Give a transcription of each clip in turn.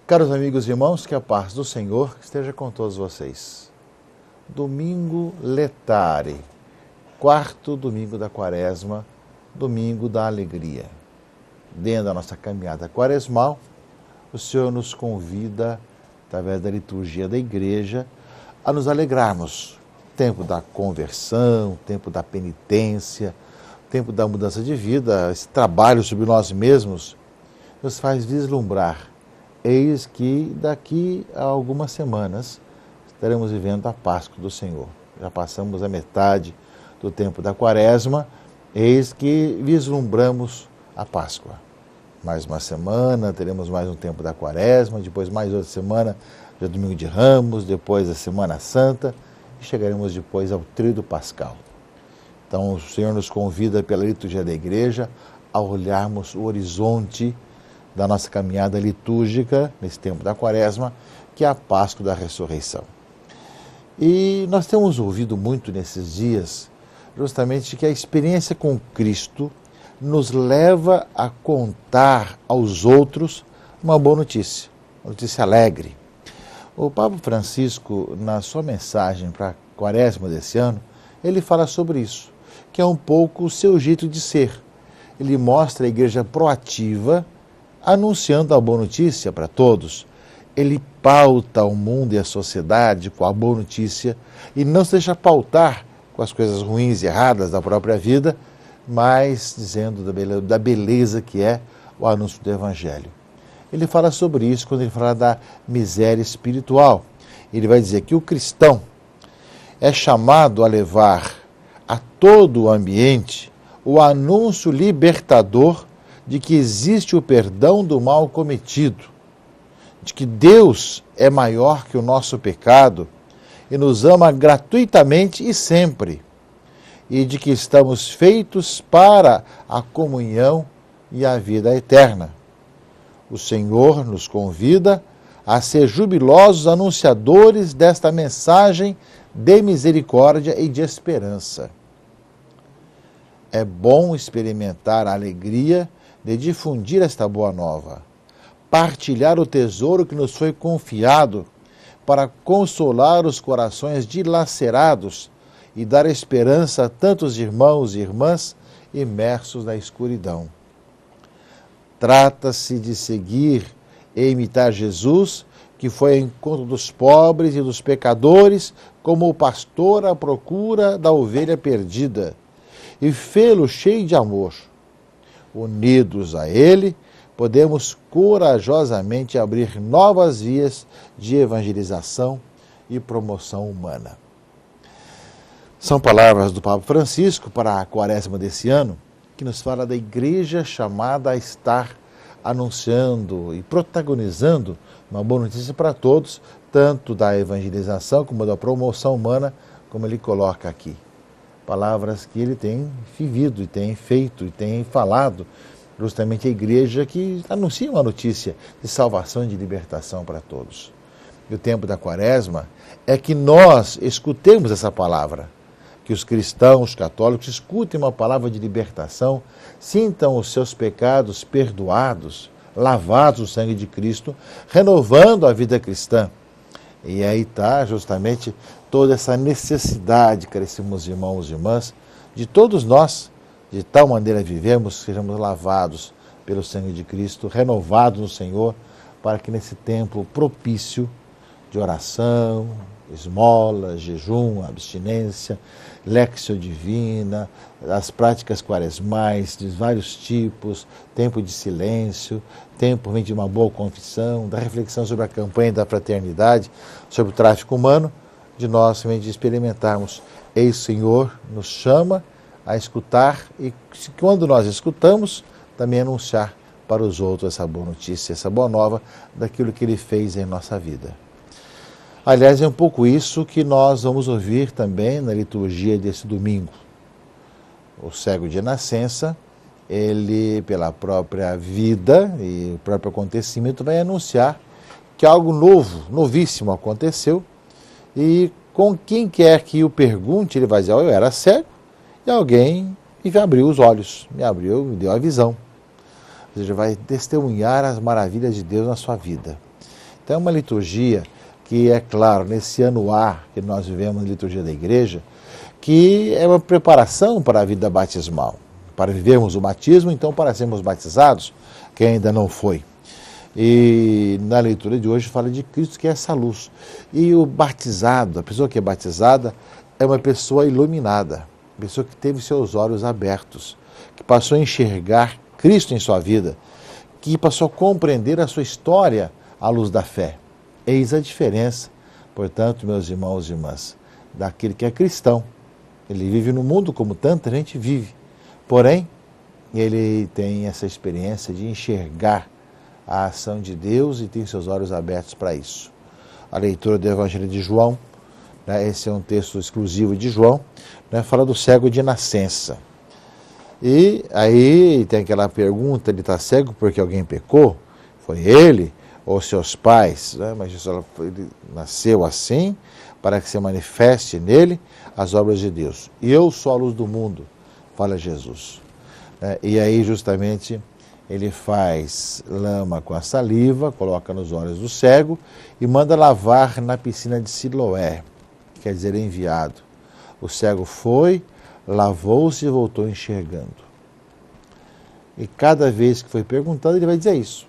Caros amigos e irmãos, que a paz do Senhor esteja com todos vocês. Domingo Letare, quarto domingo da Quaresma, domingo da alegria. Dentro da nossa caminhada quaresmal, o Senhor nos convida, através da liturgia da igreja, a nos alegrarmos. Tempo da conversão, tempo da penitência, tempo da mudança de vida, esse trabalho sobre nós mesmos, nos faz vislumbrar. Eis que daqui a algumas semanas estaremos vivendo a Páscoa do Senhor. Já passamos a metade do tempo da Quaresma, eis que vislumbramos a Páscoa. Mais uma semana, teremos mais um tempo da Quaresma, depois mais outra semana, já domingo de Ramos, depois a Semana Santa, e chegaremos depois ao Tríduo Pascal. Então o Senhor nos convida pela liturgia da igreja a olharmos o horizonte da nossa caminhada litúrgica, nesse tempo da Quaresma, que é a Páscoa da Ressurreição. E nós temos ouvido muito nesses dias, justamente que a experiência com Cristo nos leva a contar aos outros uma boa notícia, uma notícia alegre. O Papa Francisco, na sua mensagem para a Quaresma desse ano, ele fala sobre isso, que é um pouco o seu jeito de ser. Ele mostra a igreja proativa, anunciando a boa notícia para todos. Ele pauta o mundo e a sociedade com a boa notícia e não se deixa pautar com as coisas ruins e erradas da própria vida, mas dizendo da beleza que é o anúncio do Evangelho. Ele fala sobre isso quando ele fala da miséria espiritual. Ele vai dizer que o cristão é chamado a levar a todo o ambiente o anúncio libertador de que existe o perdão do mal cometido, de que Deus é maior que o nosso pecado e nos ama gratuitamente e sempre, e de que estamos feitos para a comunhão e a vida eterna. O Senhor nos convida a ser jubilosos anunciadores desta mensagem de misericórdia e de esperança. É bom experimentar a alegria de difundir esta boa nova, partilhar o tesouro que nos foi confiado para consolar os corações dilacerados e dar esperança a tantos irmãos e irmãs imersos na escuridão. Trata-se de seguir e imitar Jesus, que foi ao encontro dos pobres e dos pecadores, como o pastor à procura da ovelha perdida, e fê-lo cheio de amor. Unidos a Ele, podemos corajosamente abrir novas vias de evangelização e promoção humana. São palavras do Papa Francisco para a Quaresma desse ano, que nos fala da igreja chamada a estar anunciando e protagonizando uma boa notícia para todos, tanto da evangelização como da promoção humana, como ele coloca aqui. Palavras que ele tem vivido e tem feito e tem falado, justamente a igreja que anuncia uma notícia de salvação e de libertação para todos. E o tempo da Quaresma é que nós escutemos essa palavra, que os cristãos católicos escutem uma palavra de libertação, sintam os seus pecados perdoados, lavados no sangue de Cristo, renovando a vida cristã. E aí está justamente toda essa necessidade, caríssimos irmãos e irmãs, de todos nós, de tal maneira vivemos, sejamos lavados pelo sangue de Cristo, renovados no Senhor, para que nesse tempo propício de oração, esmola, jejum, abstinência, léxio divina, as práticas quaresmais de vários tipos, tempo de silêncio, tempo de uma boa confissão, da reflexão sobre a campanha da fraternidade, sobre o tráfico humano, de nós realmente experimentarmos. Eis o Senhor nos chama a escutar e quando nós escutamos, também anunciar para os outros essa boa notícia, essa boa nova daquilo que Ele fez em nossa vida. Aliás, é um pouco isso que nós vamos ouvir também na liturgia desse domingo. O cego de nascença, ele, pela própria vida e o próprio acontecimento, vai anunciar que algo novo, novíssimo aconteceu e com quem quer que o pergunte, ele vai dizer, eu era cego e alguém me abriu os olhos, me deu a visão. Ou seja, vai testemunhar as maravilhas de Deus na sua vida. Então é uma liturgia que, é claro, nesse ano A que nós vivemos, a liturgia da igreja, que é uma preparação para a vida batismal. Para vivermos o batismo, então para sermos batizados, quem ainda não foi. E na leitura de hoje fala de Cristo, que é essa luz. E o batizado, a pessoa que é batizada, é uma pessoa iluminada, uma pessoa que teve seus olhos abertos, que passou a enxergar Cristo em sua vida, que passou a compreender a sua história à luz da fé. Eis a diferença, portanto, meus irmãos e irmãs, daquele que é cristão. Ele vive no mundo como tanta gente vive, porém, ele tem essa experiência de enxergar a ação de Deus e tem seus olhos abertos para isso. A leitura do Evangelho de João, né, esse é um texto exclusivo de João, né, fala do cego de nascença. E aí tem aquela pergunta, ele está cego porque alguém pecou? Foi ele ou seus pais? Né? Mas ele nasceu assim para que se manifeste nele as obras de Deus. E eu sou a luz do mundo, fala Jesus. E aí justamente ele faz lama com a saliva, coloca nos olhos do cego e manda lavar na piscina de Siloé, quer dizer, enviado. O cego foi, lavou-se e voltou enxergando. E cada vez que foi perguntado, ele vai dizer isso.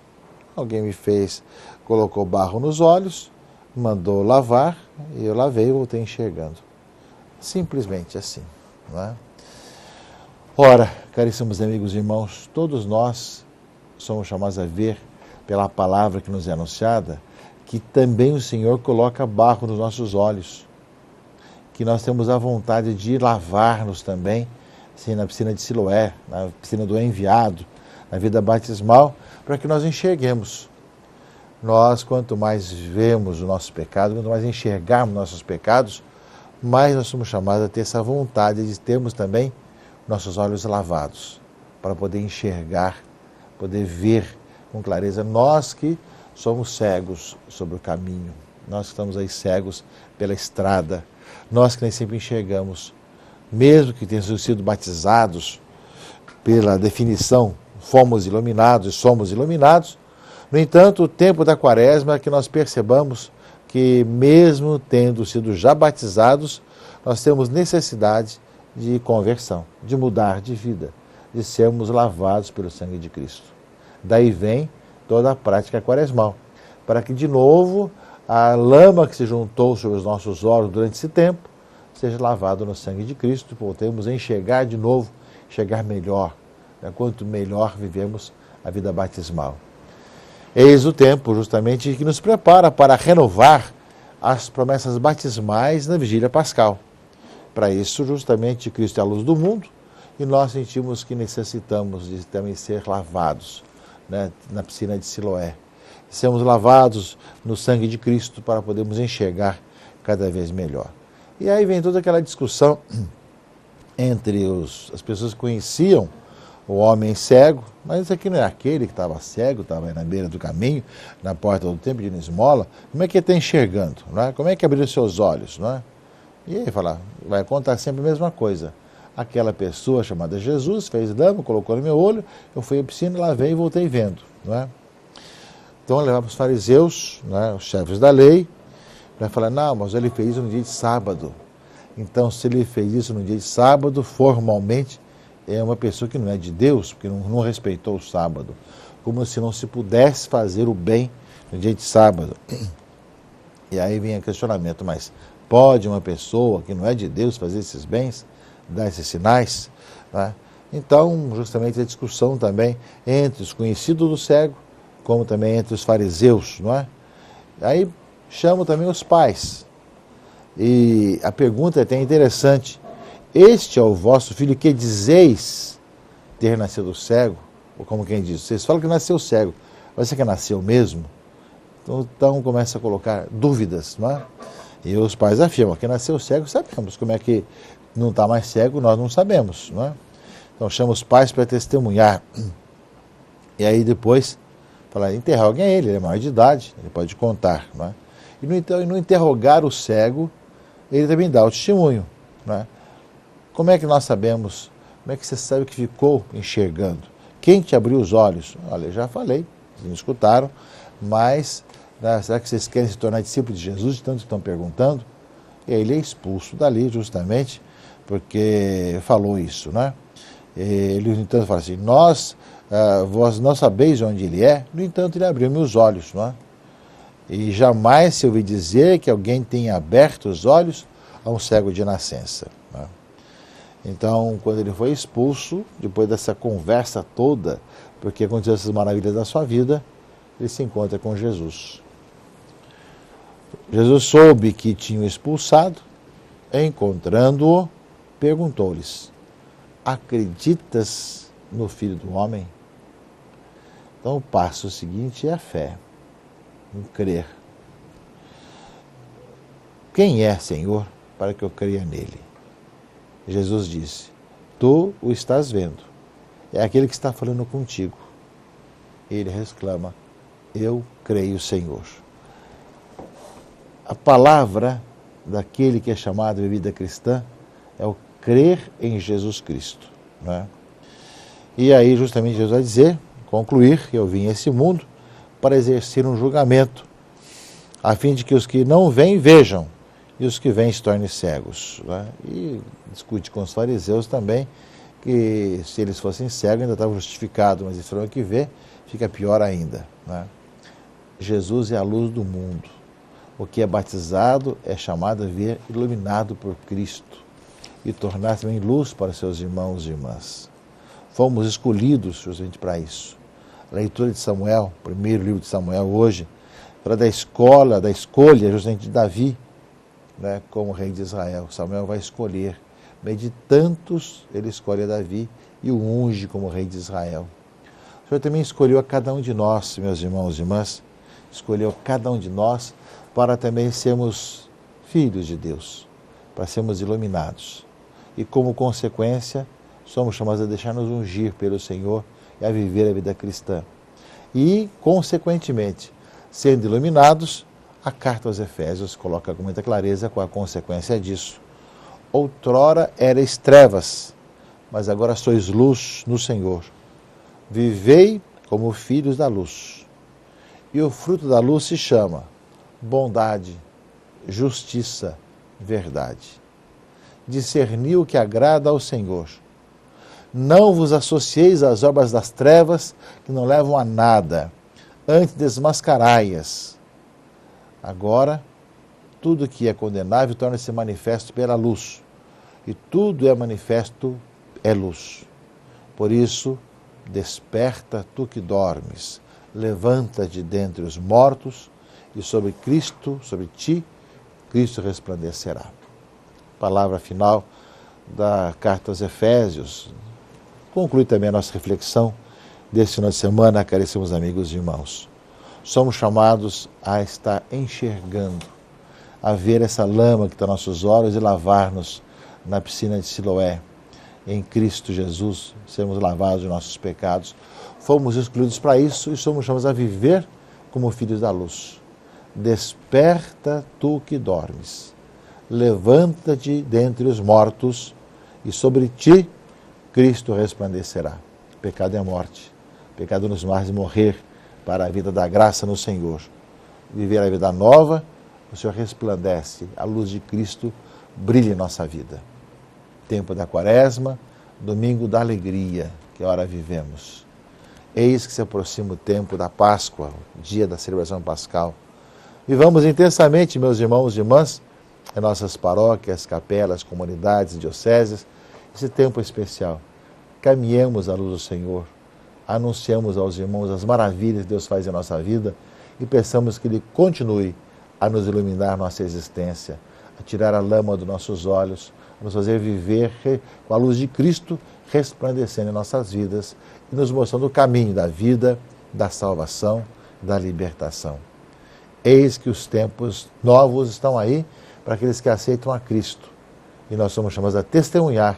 Alguém me fez, colocou barro nos olhos, mandou lavar, e eu lavei e voltei enxergando. Simplesmente assim. Não é? Ora, caríssimos amigos e irmãos, todos nós somos chamados a ver, pela palavra que nos é anunciada, que também o Senhor coloca barro nos nossos olhos, que nós temos a vontade de lavar-nos também, assim, na piscina de Siloé, na piscina do enviado, na vida batismal, para que nós enxerguemos. Nós, quanto mais vemos o nosso pecado, quanto mais enxergarmos nossos pecados, mais nós somos chamados a ter essa vontade de termos também nossos olhos lavados, para poder enxergar, poder ver com clareza. Nós que somos cegos sobre o caminho, nós que estamos aí cegos pela estrada, nós que nem sempre enxergamos, mesmo que tenhamos sido batizados, pela definição, fomos iluminados e somos iluminados. No entanto, o tempo da quaresma é que nós percebamos que, mesmo tendo sido já batizados, nós temos necessidade de conversão, de mudar de vida, de sermos lavados pelo sangue de Cristo. Daí vem toda a prática quaresmal, para que de novo a lama que se juntou sobre os nossos olhos durante esse tempo seja lavado no sangue de Cristo, voltemos a enxergar de novo, enxergar melhor, né? Quanto melhor vivemos a vida batismal. Eis o tempo justamente que nos prepara para renovar as promessas batismais na vigília pascal. Para isso, justamente, Cristo é a luz do mundo e nós sentimos que necessitamos de também ser lavados, né, na piscina de Siloé. Sermos lavados no sangue de Cristo para podermos enxergar cada vez melhor. E aí vem toda aquela discussão entre as pessoas que conheciam o homem cego, mas esse aqui não é aquele que estava cego, estava aí na beira do caminho, na porta do templo de esmola. Como é que ele está enxergando? Não é? Como é que abriu seus olhos? Não é? E aí vai contar sempre a mesma coisa. Aquela pessoa chamada Jesus fez lama, colocou no meu olho, eu fui à piscina, lavei e voltei vendo. Não é? Então levar para os fariseus, né, os chefes da lei, vai falar, não, mas ele fez isso no dia de sábado. Então, se ele fez isso no dia de sábado, formalmente, é uma pessoa que não é de Deus, porque não respeitou o sábado. Como se não se pudesse fazer o bem no dia de sábado. E aí vem o questionamento, mas pode uma pessoa que não é de Deus fazer esses bens, dar esses sinais? Né? Então, justamente a discussão também entre os conhecidos do cego, como também entre os fariseus, não é? Aí chamo também os pais. E a pergunta é até interessante. Este é o vosso filho que dizeis ter nascido cego? Ou como quem diz, vocês falam que nasceu cego, mas você que nasceu mesmo? Então começa a colocar dúvidas, não é? E os pais afirmam que nasceu cego, sabemos. Como é que não está mais cego, nós não sabemos, não é? Então chama os pais para testemunhar. E aí depois interroguem ele é maior de idade, ele pode contar, não é? E no interrogar o cego, ele também dá o testemunho, né? Como é que nós sabemos, como é que você sabe que ficou enxergando? Quem te abriu os olhos? Olha, eu já falei, vocês não escutaram, mas né, será que vocês querem se tornar discípulos de Jesus? De tanto que estão perguntando. E aí ele é expulso dali justamente porque falou isso, né? Ele, no entanto, fala assim, vós não sabeis onde ele é, no entanto, ele abriu meus olhos, não é? E jamais se ouvi dizer que alguém tenha aberto os olhos a um cego de nascença, não é? Então, quando ele foi expulso, depois dessa conversa toda, porque aconteceu essas maravilhas da sua vida, ele se encontra com Jesus. Jesus soube que tinham expulsado, encontrando-o, perguntou-lhes, acreditas no Filho do Homem? Então o passo seguinte é a fé, em crer. Quem é, Senhor, para que eu creia nele? Jesus disse, tu o estás vendo, é aquele que está falando contigo. Ele exclama, eu creio, Senhor. A palavra daquele que é chamado de vida cristã é o crer em Jesus Cristo, né? E aí justamente Jesus vai dizer, concluir, eu vim a esse mundo para exercer um julgamento, a fim de que os que não veem, vejam, e os que veem se tornem cegos, né? E discute com os fariseus também, que se eles fossem cegos ainda estavam justificados, mas se não que vê, fica pior ainda, né? Jesus é a luz do mundo. O que é batizado é chamado a ver iluminado por Cristo e tornar também luz para seus irmãos e irmãs. Fomos escolhidos justamente para isso. A leitura de Samuel, primeiro livro de Samuel hoje, fala da escolha justamente de Davi, né, como rei de Israel. Samuel vai escolher, meio de tantos, ele escolhe Davi e o unge como rei de Israel. O Senhor também escolheu a cada um de nós, meus irmãos e irmãs, escolheu cada um de nós para também sermos filhos de Deus, para sermos iluminados. E como consequência, somos chamados a deixar-nos ungir pelo Senhor e a viver a vida cristã. E, consequentemente, sendo iluminados, a carta aos Efésios coloca com muita clareza qual a consequência disso. Outrora erais trevas, mas agora sois luz no Senhor. Vivei como filhos da luz. E o fruto da luz se chama bondade, justiça, verdade. Discerni o que agrada ao Senhor. Não vos associeis às obras das trevas, que não levam a nada. Antes desmascarai-as. Agora, tudo que é condenável torna-se manifesto pela luz. E tudo é manifesto é luz. Por isso, desperta tu que dormes. Levanta-te dentre os mortos, e sobre Cristo, sobre ti, Cristo resplandecerá. Palavra final da carta aos Efésios. Conclui também a nossa reflexão desse final de semana, caríssimos amigos e irmãos. Somos chamados a estar enxergando, a ver essa lama que está nos nossos olhos e lavar-nos na piscina de Siloé. Em Cristo Jesus, sermos lavados de nossos pecados. Fomos excluídos para isso e somos chamados a viver como filhos da luz. Desperta tu que dormes, levanta-te dentre os mortos, e sobre ti Cristo resplandecerá. Pecado é a morte, pecado nos faz morrer para a vida da graça no Senhor. Viver a vida nova, o Senhor resplandece, a luz de Cristo brilha em nossa vida. Tempo da Quaresma, domingo da alegria, que hora vivemos. Eis que se aproxima o tempo da Páscoa, o dia da celebração pascal. Vivamos intensamente, meus irmãos e irmãs, em nossas paróquias, capelas, comunidades, dioceses, esse tempo especial. Caminhemos à luz do Senhor, anunciamos aos irmãos as maravilhas que Deus faz em nossa vida e peçamos que Ele continue a nos iluminar nossa existência, a tirar a lama dos nossos olhos, a nos fazer viver com a luz de Cristo resplandecendo em nossas vidas e nos mostrando o caminho da vida, da salvação, da libertação. Eis que os tempos novos estão aí para aqueles que aceitam a Cristo. E nós somos chamados a testemunhar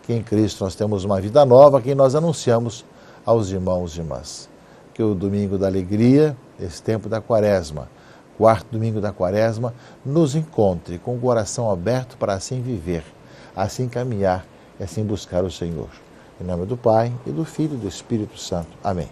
que em Cristo nós temos uma vida nova, que nós anunciamos aos irmãos e irmãs. Que o domingo da alegria, esse tempo da Quaresma, quarto domingo da Quaresma, nos encontre com o coração aberto para assim viver, assim caminhar e assim buscar o Senhor. Em nome do Pai, e do Filho e do Espírito Santo. Amém.